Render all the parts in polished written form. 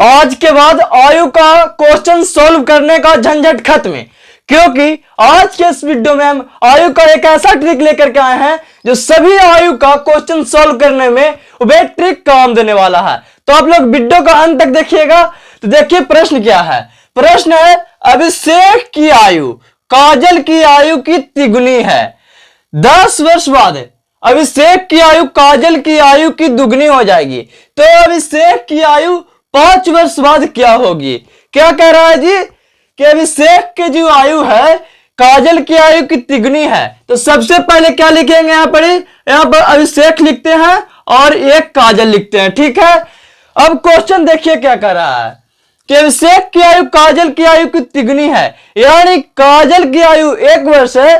आज के बाद आयु का क्वेश्चन सोल्व करने का झंझट खत्म है, क्योंकि आज के इस वीडियो में हम आयु का एक ऐसा ट्रिक लेकर के आए हैं जो सभी आयु का क्वेश्चन सोल्व करने में वह ट्रिक काम देने वाला है। तो आप लोग वीडियो का अंत तक देखिएगा। तो देखिए प्रश्न क्या है। प्रश्न है, अभिषेक की आयु काजल की आयु की तिगुनी है। 10 वर्ष बाद अभिषेक की आयु काजल की आयु की दुगनी हो जाएगी, तो अभिषेक की आयु 5 वर्ष बाद क्या होगी। क्या कह रहा है जी कि अभिषेक की जो आयु है काजल की आयु की तिगुनी है। तो सबसे पहले क्या लिखेंगे, यहाँ पर अभिषेक लिखते हैं और एक काजल लिखते हैं, ठीक है। अब क्वेश्चन देखिए क्या कर रहा है कि अभिषेक की आयु काजल की आयु की तिगुनी है, यानी काजल की आयु 1 वर्ष है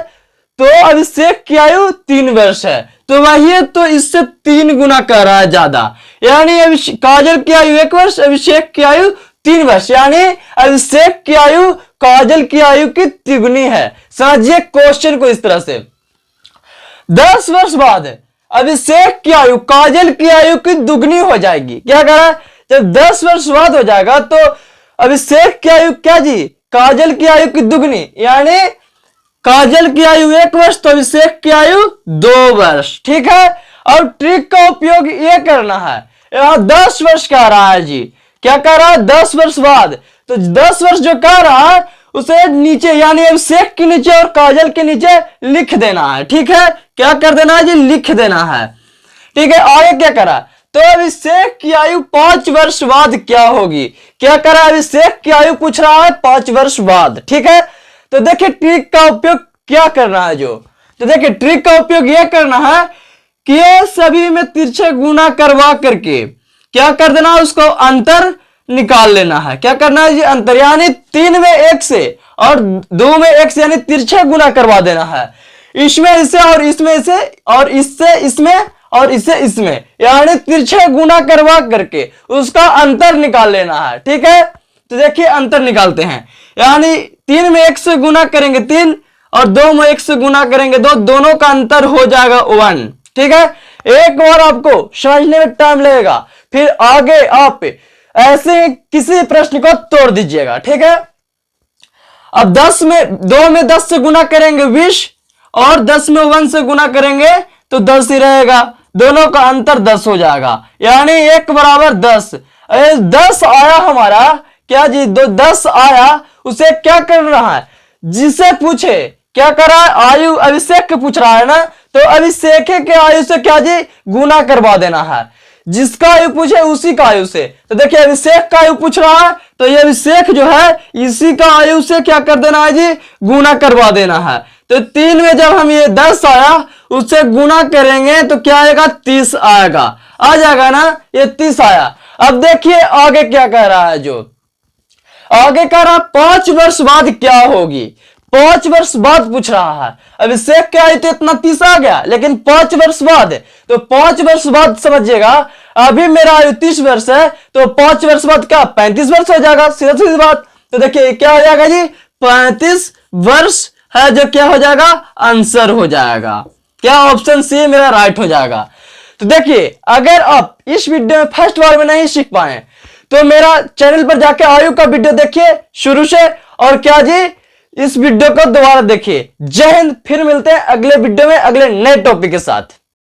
तो अभिषेक की आयु 3 वर्ष है। तो वही तो इससे 3 गुना कर रहा है ज्यादा, यानी काजल की आयु 1 वर्ष अभिषेक की आयु 3 वर्ष, यानी अभिषेक की आयु काजल की आयु की तिगुनी है। समझिए क्वेश्चन को इस तरह से। 10 वर्ष बाद अभिषेक की आयु काजल की आयु की दुगनी हो जाएगी। क्या कह रहा है, जब 10 वर्ष बाद हो जाएगा तो अभिषेक की आयु क्या जी, काजल की आयु की दुगनी, यानी काजल की आयु 1 वर्ष तो अभिषेक की आयु 2 वर्ष, ठीक है। और ट्रिक का उपयोग ये करना है। यहां 10 वर्ष कह रहा है जी, क्या कह रहा है 10 वर्ष बाद, तो 10 वर्ष जो कह रहा है उसे नीचे यानी अभिषेक के नीचे और काजल के नीचे लिख देना है, ठीक है। क्या कर देना है जी, लिख देना है, ठीक है। आगे क्या करा, तो अभिषेक की आयु 5 वर्ष बाद क्या होगी। क्या करा, अभिषेक की आयु पूछ रहा है 5 वर्ष बाद, ठीक है। तो देखिए ट्रिक का उपयोग क्या करना है जो, तो देखिए ट्रिक का उपयोग यह करना है कि ये सभी में तिरछे गुना करवा करके क्या कर देना है, उसको अंतर निकाल लेना है। क्या करना है जी, अंतर, यानी 3 में 1 से और 2 में 1 से, यानी तिरछे गुना करवा देना है। इसमें इसे और इसमें इसे और इससे इसमें और इससे इसमें, यानी तिरछे गुना करवा करके उसका अंतर निकाल लेना है, ठीक है। तो देखिए अंतर निकालते हैं, यानी 3 में 1 से गुना करेंगे 3 और 2 में 1 से गुना करेंगे 2, दोनों का अंतर हो जाएगा 1, ठीक है। एक बार आपको समझने में टाइम लगेगा, फिर आगे आप ऐसे किसी प्रश्न को तोड़ दीजिएगा, ठीक है। अब 2 में 10 से गुना करेंगे 20 और 10 में 1 से गुना करेंगे तो 10 ही रहेगा, दोनों का अंतर 10 हो जाएगा, यानी 1 बराबर 10। 10 आया हमारा, क्या जी 10 आया, उसे क्या कर रहा है, जिसे पूछे क्या कर रहा है, आयु अभिषेक के पूछ रहा है ना, तो अभिषेक के आयु से क्या जी गुना करवा देना है, जिसका आयु पूछे उसी का आयु से। तो देखिए अभिषेक का आयु पूछ रहा है तो ये अभिषेक जो है इसी का आयु से क्या कर देना है जी, गुना करवा देना है। तो 3 में जब हम ये 10 आया उससे गुना करेंगे तो क्या आएगा, 30 आएगा, आ जाएगा ना, ये 30 आया। अब देखिए आगे क्या कह रहा है, जो आगे कह रहा है 5 वर्ष बाद क्या होगी। 5 वर्ष बाद पूछ रहा है, अभिषेक के आयु तो इतना 30 आ गया, लेकिन 5 वर्ष बाद, तो 5 वर्ष बाद समझिएगा, अभी मेरा आयु 30 वर्ष है तो 5 वर्ष बाद क्या 35 वर्ष हो जाएगा, सीधा सीधी बात। तो देखिए क्या हो जाएगा जी, 35 वर्ष है जो क्या हो जाएगा, आंसर हो जाएगा। क्या ऑप्शन सी मेरा राइट हो जाएगा। तो देखिए अगर आप इस वीडियो में फर्स्ट बार में नहीं सीख पाए तो मेरा चैनल पर जाके आयु का वीडियो देखिए शुरू से, और क्या जी इस वीडियो को दोबारा देखिए। जय हिंद, फिर मिलते हैं अगले वीडियो में अगले नए टॉपिक के साथ।